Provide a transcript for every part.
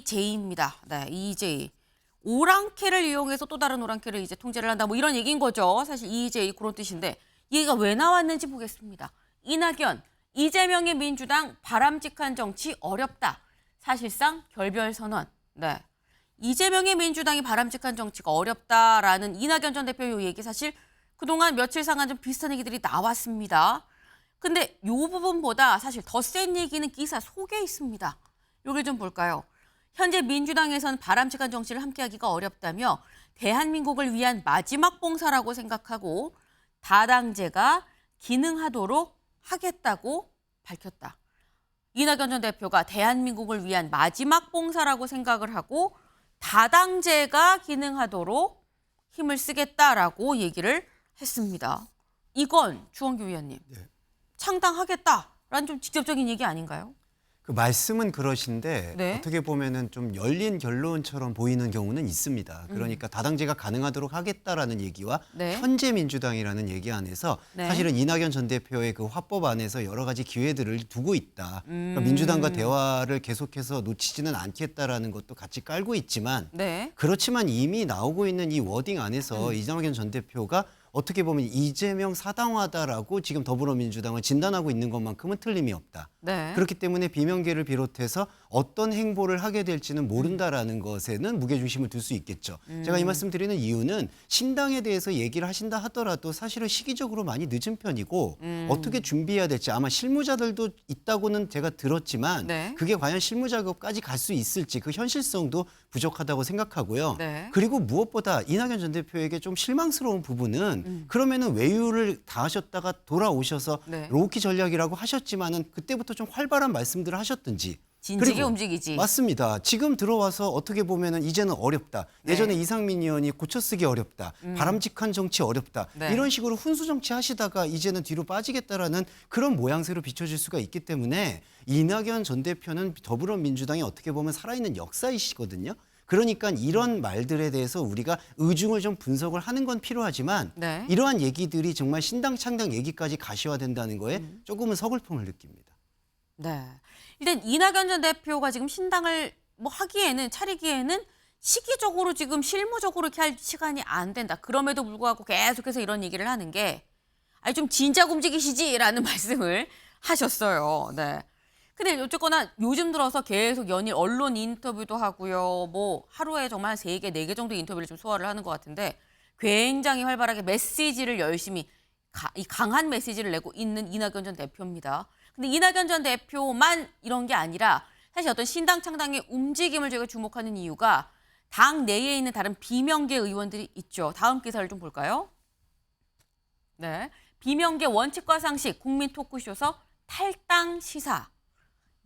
EJ입니다. 네, EJ. 오랑캐를 이용해서 또 다른 오랑캐를 이제 통제를 한다. 뭐 이런 얘기인 거죠. 사실 EJ 그런 뜻인데 얘가 왜 나왔는지 보겠습니다. 이낙연, 이재명의 민주당 바람직한 정치 어렵다. 사실상 결별 선언. 네. 이재명의 민주당이 바람직한 정치가 어렵다라는 이낙연 전 대표 요 얘기 사실 그동안 며칠 상간 좀 비슷한 얘기들이 나왔습니다. 근데 이 부분보다 사실 더 센 얘기는 기사 속에 있습니다. 여길 좀 볼까요? 현재 민주당에선 바람직한 정치를 함께하기가 어렵다며 대한민국을 위한 마지막 봉사라고 생각하고 다당제가 기능하도록 하겠다고 밝혔다. 이낙연 전 대표가 대한민국을 위한 마지막 봉사라고 생각을 하고 다당제가 기능하도록 힘을 쓰겠다라고 얘기를 했습니다. 이건 주원규 위원님, 창당하겠다라는 좀 직접적인 얘기 아닌가요? 그 말씀은 그러신데 네. 어떻게 보면은 좀 열린 결론처럼 보이는 경우는 있습니다. 그러니까 다당제가 가능하도록 하겠다라는 얘기와 네. 현재 민주당이라는 얘기 안에서 네. 사실은 이낙연 전 대표의 그 화법 안에서 여러 가지 기회들을 두고 있다. 그러니까 민주당과 대화를 계속해서 놓치지는 않겠다라는 것도 같이 깔고 있지만 네. 그렇지만 이미 나오고 있는 이 워딩 안에서 이낙연 전 대표가 어떻게 보면 이재명 사당화다라고 지금 더불어민주당을 진단하고 있는 것만큼은 틀림이 없다. 네. 그렇기 때문에 비명계를 비롯해서 어떤 행보를 하게 될지는 모른다라는 것에는 무게중심을 둘 수 있겠죠. 제가 이 말씀 드리는 이유는 신당에 대해서 얘기를 하신다 하더라도 사실은 시기적으로 많이 늦은 편이고 어떻게 준비해야 될지 아마 실무자들도 있다고는 제가 들었지만 네. 그게 과연 실무 작업까지 갈 수 있을지 그 현실성도 부족하다고 생각하고요. 네. 그리고 무엇보다 이낙연 전 대표에게 좀 실망스러운 부분은 그러면은 외유를 다 하셨다가 돌아오셔서 네. 로우키 전략이라고 하셨지만은 그때부터 좀 활발한 말씀들을 하셨든지. 진지게 그리고 움직이지. 맞습니다. 지금 들어와서 어떻게 보면은 이제는 어렵다. 네. 예전에 이상민 의원이 고쳐쓰기 어렵다. 바람직한 정치 어렵다. 네. 이런 식으로 훈수 정치 하시다가 이제는 뒤로 빠지겠다라는 그런 모양새로 비춰질 수가 있기 때문에 이낙연 전 대표는 더불어민주당이 어떻게 보면 살아있는 역사이시거든요. 그러니까 이런 말들에 대해서 우리가 의중을 좀 분석을 하는 건 필요하지만 네. 이러한 얘기들이 정말 신당 창당 얘기까지 가시화된다는 거에 조금은 서글픔을 느낍니다. 네. 일단 이낙연 전 대표가 지금 신당을 뭐 하기에는 차리기에는 시기적으로 지금 실무적으로 이렇게 할 시간이 안 된다. 그럼에도 불구하고 계속해서 이런 얘기를 하는 게 아니 좀 진작 움직이시지라는 말씀을 하셨어요. 네. 근데 어쨌거나 요즘 들어서 계속 연일 언론 인터뷰도 하고요. 뭐 하루에 정말 3개, 4개 정도 인터뷰를 좀 소화를 하는 것 같은데 굉장히 활발하게 메시지를 열심히 이 강한 메시지를 내고 있는 이낙연 전 대표입니다. 근데 이낙연 전 대표만 이런 게 아니라 사실 어떤 신당 창당의 움직임을 저희가 주목하는 이유가 당 내에 있는 다른 비명계 의원들이 있죠. 다음 기사를 좀 볼까요? 네, 비명계 원칙과 상식 국민 토크쇼에서 탈당 시사.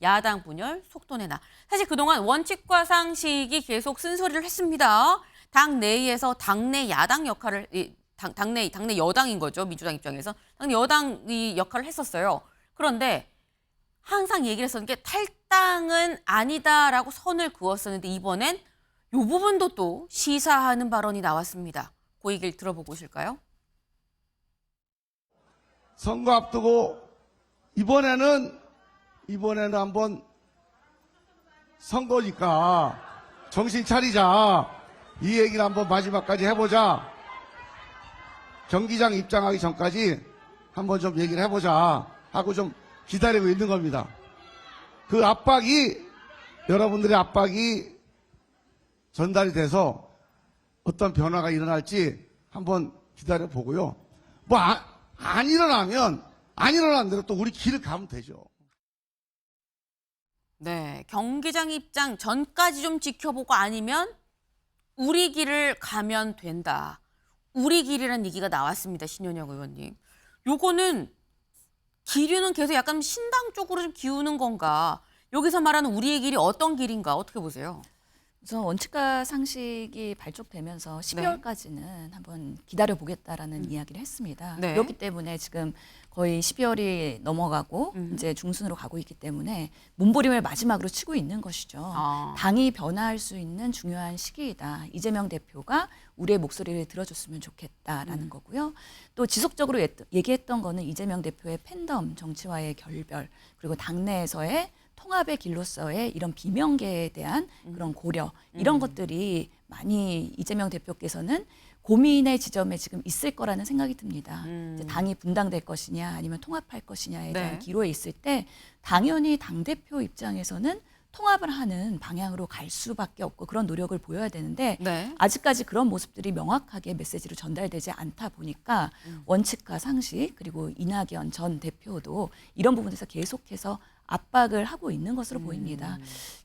야당 분열 속도 내나. 사실 그동안 원칙과 상식이 계속 쓴소리를 했습니다. 당 내에서 당내 야당 역할을 당내 여당인 거죠. 민주당 입장에서 당내 여당이 역할을 했었어요. 그런데 항상 얘기를 했었는 게 탈당은 아니다라고 선을 그었었는데 이번엔 이 부분도 또 시사하는 발언이 나왔습니다. 그 얘기를 들어보고 오실까요? 선거 앞두고 이번에는 한번 선거니까 정신 차리자. 이 얘기를 한번 마지막까지 해보자. 경기장 입장하기 전까지 한번 좀 얘기를 해보자 하고 좀 기다리고 있는 겁니다. 그 압박이 여러분들의 압박이 전달이 돼서 어떤 변화가 일어날지 한번 기다려 보고요. 뭐 안 일어나면 안 일어난 대로 또 우리 길을 가면 되죠. 네, 경기장 입장 전까지 좀 지켜보고 아니면 우리 길을 가면 된다. 우리 길이라는 얘기가 나왔습니다. 신현영 의원님. 요거는 기류는 계속 약간 신당 쪽으로 좀 기우는 건가? 여기서 말하는 우리의 길이 어떤 길인가? 어떻게 보세요? 우선 원칙과 상식이 발족되면서 12월까지는 한번 기다려보겠다라는 이야기를 했습니다. 네. 그렇기 때문에 지금 거의 12월이 넘어가고 이제 중순으로 가고 있기 때문에 몸부림을 마지막으로 치고 있는 것이죠. 아. 당이 변화할 수 있는 중요한 시기이다. 이재명 대표가 우리의 목소리를 들어줬으면 좋겠다라는 거고요. 또 지속적으로 얘기했던 거는 이재명 대표의 팬덤 정치와의 결별 그리고 당내에서의 통합의 길로서의 이런 비명계에 대한 그런 고려 이런 것들이 많이 이재명 대표께서는 고민의 지점에 지금 있을 거라는 생각이 듭니다. 이제 당이 분당될 것이냐 아니면 통합할 것이냐에 대한 네. 기로에 있을 때 당연히 당대표 입장에서는 통합을 하는 방향으로 갈 수밖에 없고 그런 노력을 보여야 되는데 네. 아직까지 그런 모습들이 명확하게 메시지로 전달되지 않다 보니까 원칙과 상식 그리고 이낙연 전 대표도 이런 부분에서 계속해서 압박을 하고 있는 것으로 보입니다.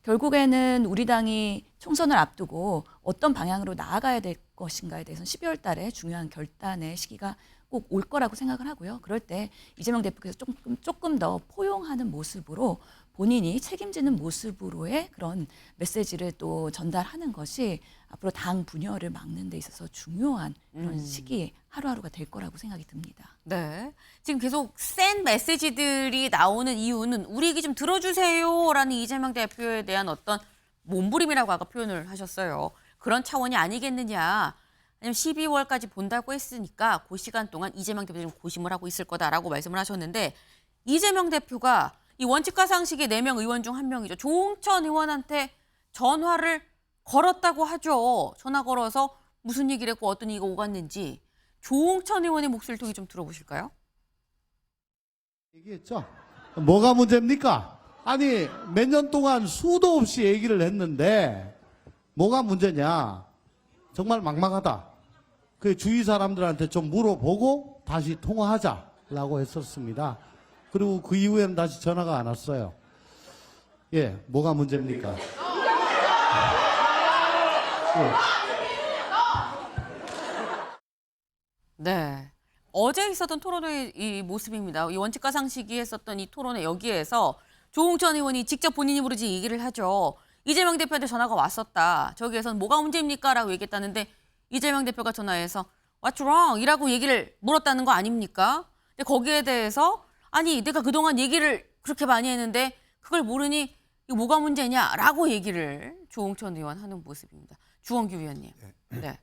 결국에는 우리 당이 총선을 앞두고 어떤 방향으로 나아가야 될 것인가에 대해서는 12월 달에 중요한 결단의 시기가 꼭 올 거라고 생각을 하고요. 그럴 때 이재명 대표께서 조금 더 포용하는 모습으로 본인이 책임지는 모습으로의 그런 메시지를 또 전달하는 것이 앞으로 당 분열을 막는 데 있어서 중요한 그런 시기 하루하루가 될 거라고 생각이 듭니다. 네. 지금 계속 센 메시지들이 나오는 이유는 우리 얘기 좀 들어주세요라는 이재명 대표에 대한 어떤 몸부림이라고 아까 표현을 하셨어요. 그런 차원이 아니겠느냐. 아니면 12월까지 본다고 했으니까 그 시간 동안 이재명 대표 좀 고심을 하고 있을 거다라고 말씀을 하셨는데 이재명 대표가 이 원칙과 상식의 4명 의원 중 한 명이죠. 조홍천 의원한테 전화를 걸었다고 하죠. 전화 걸어서 무슨 얘기를 했고 어떤 얘기가 오갔는지 조홍천 의원의 목소리를 통해 좀 들어보실까요? 얘기했죠. 뭐가 문제입니까? 아니 몇 년 동안 수도 없이 얘기를 했는데 뭐가 문제냐? 정말 막막하다. 그 주위 사람들한테 좀 물어보고 다시 통화하자라고 했었습니다. 그리고 그 이후에는 다시 전화가 안 왔어요. 예, 뭐가 문제입니까? 네. 어제 있었던 토론의 이 모습입니다. 이 원칙과 상식이 했었던 이 토론회 여기에서 조홍천 의원이 직접 본인 입으로 지금 얘기를 하죠. 이재명 대표한테 전화가 왔었다. 저기에서는 뭐가 문제입니까? 라고 얘기했다는데 이재명 대표가 전화해서 What's wrong? 이라고 얘기를 물었다는 거 아닙니까? 근데 거기에 대해서 아니 내가 그동안 얘기를 그렇게 많이 했는데 그걸 모르니 이거 뭐가 문제냐? 라고 얘기를 조홍천 의원 하는 모습입니다. 주원규 위원님. 네.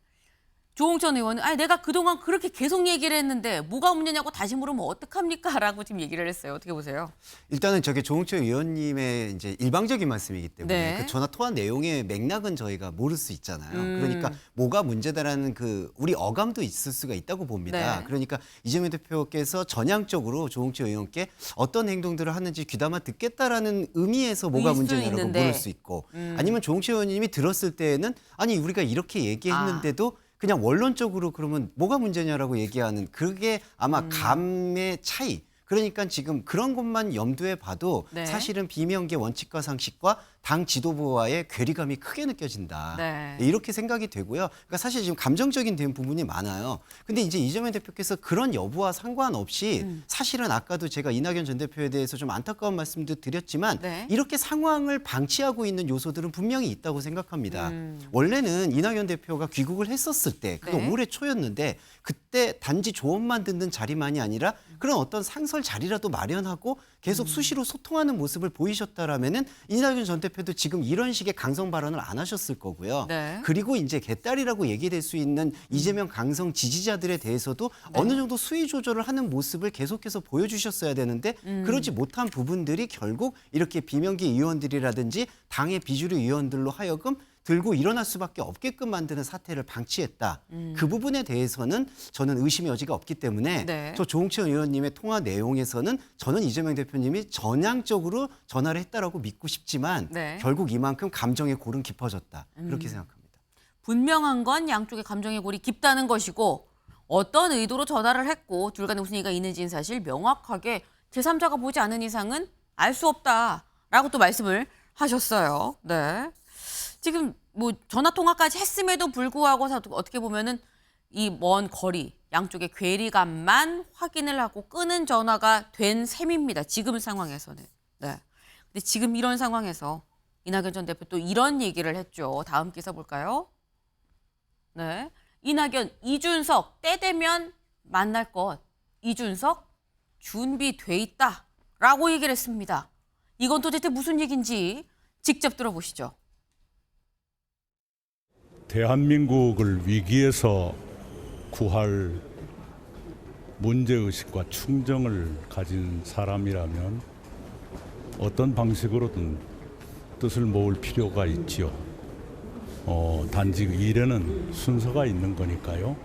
조홍천 의원은 아니 내가 그동안 그렇게 계속 얘기를 했는데 뭐가 문제냐고 다시 물으면 어떡합니까? 라고 지금 얘기를 했어요. 어떻게 보세요? 일단은 저게 조홍천 의원님의 이제 일방적인 말씀이기 때문에 네. 그 전화 통화 내용의 맥락은 저희가 모를 수 있잖아요. 그러니까 뭐가 문제다라는 그 우리 어감도 있을 수가 있다고 봅니다. 네. 그러니까 이재명 대표께서 전향적으로 조홍천 의원께 어떤 행동들을 하는지 귀담아 듣겠다라는 의미에서 뭐가 일 수 문제냐라고 있는데. 물을 수 있고 아니면 조홍천 의원님이 들었을 때에는 아니 우리가 이렇게 얘기했는데도 그냥 원론적으로 그러면 뭐가 문제냐라고 얘기하는 그게 아마 감의 차이. 그러니까 지금 그런 것만 염두에 봐도 네. 사실은 비명계 원칙과 상식과 당 지도부와의 괴리감이 크게 느껴진다. 네. 이렇게 생각이 되고요. 그러니까 사실 지금 감정적인 된 부분이 많아요. 근데 이제 이재명 대표께서 그런 여부와 상관없이 사실은 아까도 제가 이낙연 전 대표에 대해서 좀 안타까운 말씀도 드렸지만 네. 이렇게 상황을 방치하고 있는 요소들은 분명히 있다고 생각합니다. 원래는 이낙연 대표가 귀국을 했었을 때 그게 네. 올해 초였는데 그때 단지 조언만 듣는 자리만이 아니라 그런 어떤 상설 자리라도 마련하고 계속 수시로 소통하는 모습을 보이셨다라면은 이낙연 전 대표도 지금 이런 식의 강성 발언을 안 하셨을 거고요. 네. 그리고 이제 개딸이라고 얘기될 수 있는 이재명 강성 지지자들에 대해서도 어느 정도 수위 조절을 하는 모습을 계속해서 보여주셨어야 되는데 그러지 못한 부분들이 결국 이렇게 비명계 의원들이라든지 당의 비주류 의원들로 하여금 들고 일어날 수밖에 없게끔 만드는 사태를 방치했다. 그 부분에 대해서는 저는 의심의 여지가 없기 때문에 네. 저 조홍천 의원님의 통화 내용에서는 저는 이재명 대표님이 전향적으로 전화를 했다라고 믿고 싶지만 네. 결국 이만큼 감정의 골은 깊어졌다. 그렇게 생각합니다. 분명한 건 양쪽의 감정의 골이 깊다는 것이고 어떤 의도로 전화를 했고 둘 간에 무슨 얘기가 있는지는 사실 명확하게 제3자가 보지 않은 이상은 알 수 없다라고 또 말씀을 하셨어요. 네. 지금 뭐 전화 통화까지 했음에도 불구하고 어떻게 보면은 이 먼 거리 양쪽의 괴리감만 확인을 하고 끄는 전화가 된 셈입니다. 지금 상황에서는. 네. 근데 지금 이런 상황에서 이낙연 전 대표 또 이런 얘기를 했죠. 다음 기사 볼까요? 네. 이낙연, 이준석 때 되면 만날 것. 이준석 준비돼 있다라고 얘기를 했습니다. 이건 도대체 무슨 얘기인지 직접 들어보시죠. 대한민국을 위기에서 구할 문제의식과 충정을 가진 사람이라면 어떤 방식으로든 뜻을 모을 필요가 있지요. 단지 일에는 순서가 있는 거니까요.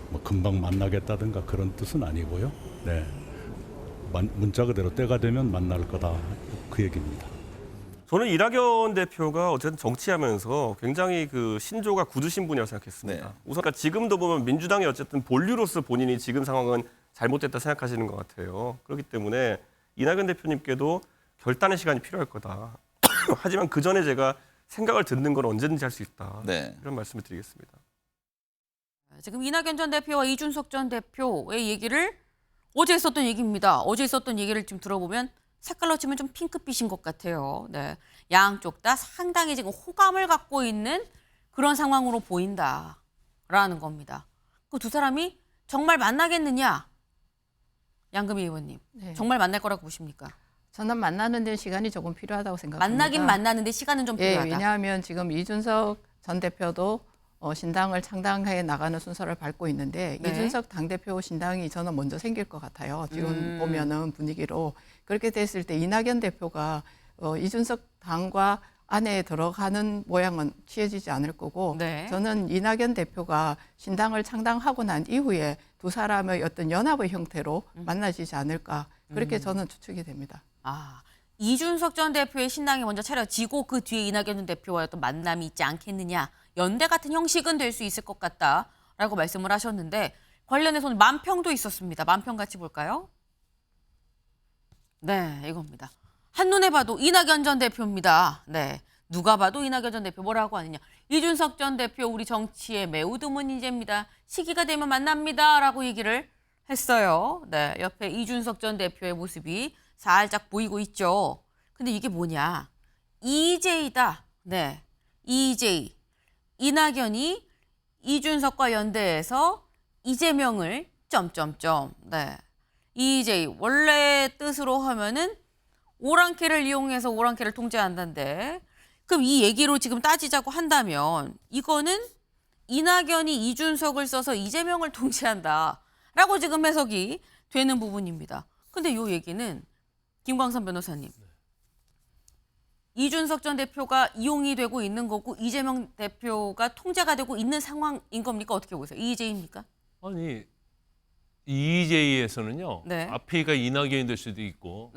뭐 금방 만나겠다든가 그런 뜻은 아니고요. 네, 문자 그대로 때가 되면 만날 거다 그 얘기입니다. 저는 이낙연 대표가 어쨌든 정치하면서 굉장히 그 신조가 굳으신 분이라고 생각했습니다. 네. 우선 그러니까 지금도 보면 민주당이 어쨌든 본류로서 본인이 지금 상황은 잘못됐다 생각하시는 것 같아요. 그렇기 때문에 이낙연 대표님께도 결단의 시간이 필요할 거다. 하지만 그 전에 제가 생각을 듣는 건 언제든지 할 수 있다. 네. 이런 말씀을 드리겠습니다. 지금 이낙연 전 대표와 이준석 전 대표의 얘기를 어제 있었던 얘기입니다. 어제 있었던 얘기를 지금 들어보면 색깔로 치면 좀 핑크빛인 것 같아요. 네. 양쪽 다 상당히 지금 호감을 갖고 있는 그런 상황으로 보인다라는 겁니다. 그 두 사람이 정말 만나겠느냐? 양금희 의원님, 네. 정말 만날 거라고 보십니까? 저는 만나는 데 시간이 조금 필요하다고 생각합니다. 만나긴 만나는데 시간은 좀 예, 필요하다. 왜냐하면 지금 이준석 전 대표도 신당을 창당해 나가는 순서를 밟고 있는데 네. 이준석 당대표 신당이 저는 먼저 생길 것 같아요. 지금 보면은 분위기로. 그렇게 됐을 때 이낙연 대표가 이준석 당과 안에 들어가는 모양은 취해지지 않을 거고 네. 저는 이낙연 대표가 신당을 창당하고 난 이후에 두 사람의 어떤 연합의 형태로 만나지지 않을까 그렇게 저는 추측이 됩니다. 이준석 전 대표의 신당이 먼저 차려지고 그 뒤에 이낙연 전 대표와의 어떤 만남이 있지 않겠느냐. 연대 같은 형식은 될 수 있을 것 같다라고 말씀을 하셨는데 관련해서는 만평도 있었습니다. 만평 같이 볼까요? 네, 이겁니다. 한눈에 봐도 이낙연 전 대표입니다. 네, 누가 봐도 이낙연 전 대표 뭐라고 하느냐. 이준석 전 대표 우리 정치에 매우 드문 인재입니다. 시기가 되면 만납니다라고 얘기를 했어요. 네, 옆에 이준석 전 대표의 모습이 살짝 보이고 있죠. 근데 이게 뭐냐? EJ다. 네, EJ. 이낙연이 이준석과 연대해서 이재명을 점점점. 네. EJ 원래 뜻으로 하면은 오랑캐를 이용해서 오랑캐를 통제한다는데 그럼 이 얘기로 지금 따지자고 한다면 이거는 이낙연이 이준석을 써서 이재명을 통제한다라고 지금 해석이 되는 부분입니다. 근데 이 얘기는 김광선 변호사님. 이준석 전 대표가 이용이 되고 있는 거고 이재명 대표가 통제가 되고 있는 상황인 겁니까? 어떻게 보세요? EJ입니까? 아니 EJ에서는요. 네. 앞에가 이낙연이 될 수도 있고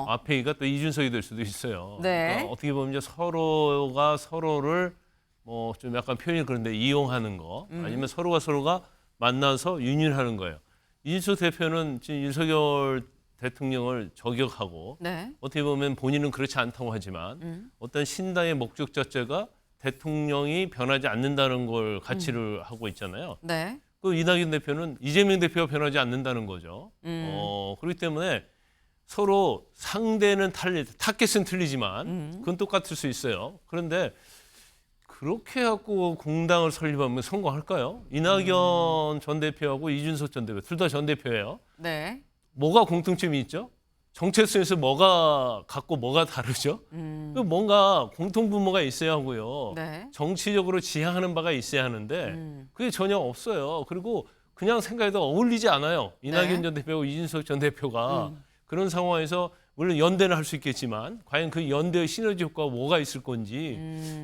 앞에가 또 이준석이 될 수도 있어요. 네. 그러니까 어떻게 보면 이제 서로가 서로를 뭐 좀 약간 표현이 그런데 이용하는 거 아니면 서로가 만나서 윤율하는 거예요. 이준석 대표는 지금 윤석열 대통령을 저격하고 네. 어떻게 보면 본인은 그렇지 않다고 하지만 어떤 신당의 목적 자체가 대통령이 변하지 않는다는 걸 가치를 하고 있잖아요. 네. 그 이낙연 대표는 이재명 대표가 변하지 않는다는 거죠. 그렇기 때문에 서로 상대는 타겟은 틀리지만 그건 똑같을 수 있어요. 그런데 그렇게 갖고 공당을 설립하면 성공할까요? 이낙연 전 대표하고 이준석 전 대표 둘 다 전 대표예요. 네. 뭐가 공통점이 있죠? 정체성에서 뭐가 같고 뭐가 다르죠? 뭔가 공통분모가 있어야 하고요. 네. 정치적으로 지향하는 바가 있어야 하는데 그게 전혀 없어요. 그리고 그냥 생각해도 어울리지 않아요. 이낙연 네. 전 대표하고 이준석 전 대표가 그런 상황에서 물론 연대는 할 수 있겠지만 과연 그 연대의 시너지 효과가 뭐가 있을 건지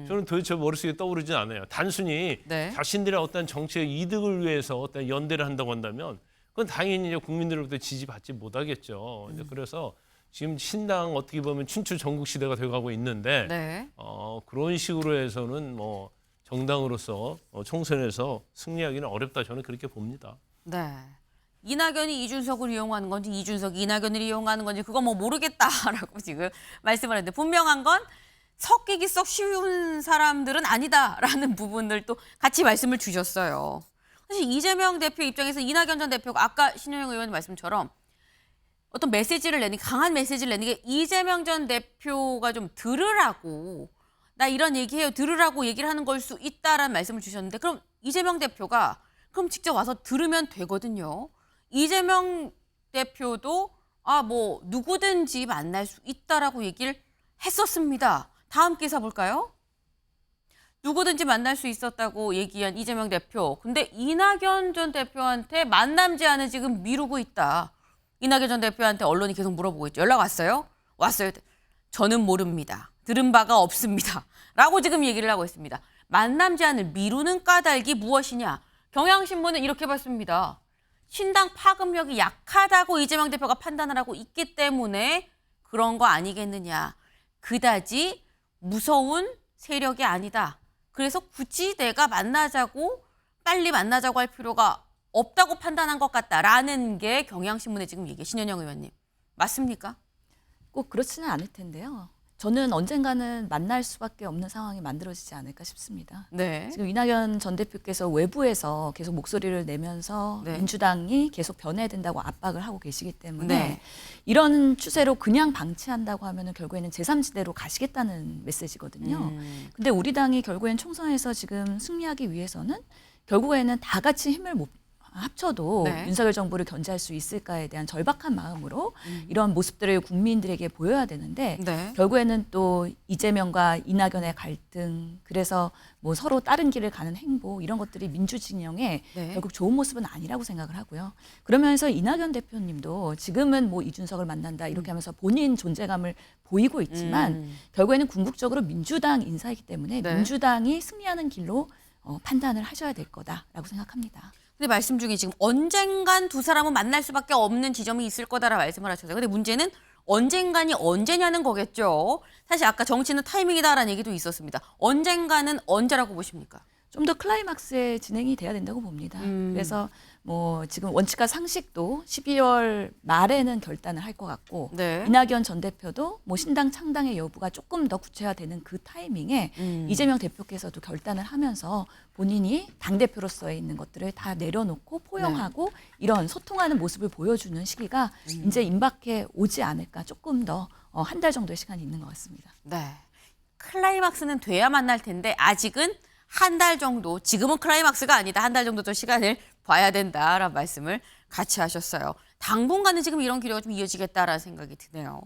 저는 도대체 머릿속에 떠오르진 않아요. 단순히 네. 자신들의 어떤 정치의 이득을 위해서 어떤 연대를 한다고 한다면 그건 당연히 이제 국민들로부터 지지받지 못하겠죠. 그래서 지금 신당 어떻게 보면 춘추 전국 시대가 돼가고 있는데 네. 그런 식으로 해서는 뭐 정당으로서 총선에서 승리하기는 어렵다 저는 그렇게 봅니다. 네. 이낙연이 이준석을 이용하는 건지 이준석이 이낙연을 이용하는 건지 그거 뭐 모르겠다라고 지금 말씀을 했는데 분명한 건 섞이기 썩 쉬운 사람들은 아니다라는 부분을 또 같이 말씀을 주셨어요. 사실 이재명 대표 입장에서 이낙연 전 대표가 아까 신효영 의원 말씀처럼 어떤 메시지를 내는 강한 메시지를 내는 게 이재명 전 대표가 좀 들으라고 나 이런 얘기해요 들으라고 얘기를 하는 걸 수 있다라는 말씀을 주셨는데 그럼 이재명 대표가 그럼 직접 와서 들으면 되거든요. 이재명 대표도 뭐 누구든지 만날 수 있다라고 얘기를 했었습니다. 다음 기사 볼까요? 누구든지 만날 수 있었다고 얘기한 이재명 대표. 근데 이낙연 전 대표한테 만남 제안을 지금 미루고 있다. 이낙연 전 대표한테 언론이 계속 물어보고 있죠. 연락 왔어요? 왔어요. 저는 모릅니다. 들은 바가 없습니다. 라고 지금 얘기를 하고 있습니다. 만남 제안을 미루는 까닭이 무엇이냐? 경향신문은 이렇게 봤습니다. 신당 파급력이 약하다고 이재명 대표가 판단을 하고 있기 때문에 그런 거 아니겠느냐. 그다지 무서운 세력이 아니다. 그래서 굳이 내가 빨리 만나자고 할 필요가 없다고 판단한 것 같다라는 게 경향신문의 지금 얘기. 신현영 의원님. 맞습니까? 꼭 그렇지는 않을 텐데요. 저는 언젠가는 만날 수밖에 없는 상황이 만들어지지 않을까 싶습니다. 네. 지금 이낙연 전 대표께서 외부에서 계속 목소리를 내면서 네. 민주당이 계속 변해야 된다고 압박을 하고 계시기 때문에 네. 이런 추세로 그냥 방치한다고 하면은 결국에는 제3지대로 가시겠다는 메시지거든요. 근데 우리 당이 결국엔 총선에서 지금 승리하기 위해서는 결국에는 다 같이 힘을 합쳐도 네. 윤석열 정부를 견제할 수 있을까에 대한 절박한 마음으로 이런 모습들을 국민들에게 보여야 되는데 네. 결국에는 또 이재명과 이낙연의 갈등, 그래서 뭐 서로 다른 길을 가는 행보, 이런 것들이 민주진영의 네. 결국 좋은 모습은 아니라고 생각을 하고요. 그러면서 이낙연 대표님도 지금은 뭐 이준석을 만난다 이렇게 하면서 본인 존재감을 보이고 있지만 결국에는 궁극적으로 민주당 인사이기 때문에 네. 민주당이 승리하는 길로 판단을 하셔야 될 거다라고 생각합니다. 근데 말씀 중에 지금 언젠간 두 사람은 만날 수밖에 없는 지점이 있을 거다라 말씀을 하셨어요. 근데 문제는 언젠간이 언제냐는 거겠죠. 사실 아까 정치는 타이밍이다라는 얘기도 있었습니다. 언젠가는 언제라고 보십니까? 좀 더 클라이막스에 진행이 돼야 된다고 봅니다. 그래서 뭐 지금 원칙과 상식도 12월 말에는 결단을 할 것 같고 네. 이낙연 전 대표도 뭐 신당 창당의 여부가 조금 더 구체화되는 그 타이밍에 이재명 대표께서도 결단을 하면서 본인이 당대표로서의 있는 것들을 다 내려놓고 포용하고 이런 소통하는 모습을 보여주는 시기가 이제 임박해 오지 않을까, 조금 더 한 달 정도의 시간이 있는 것 같습니다. 네. 클라이막스는 돼야 만날 텐데 아직은 한 달 정도, 지금은 클라이막스가 아니다. 한 달 정도 더 시간을 봐야 된다라는 말씀을 같이 하셨어요. 당분간은 지금 이런 기류가 좀 이어지겠다라는 생각이 드네요.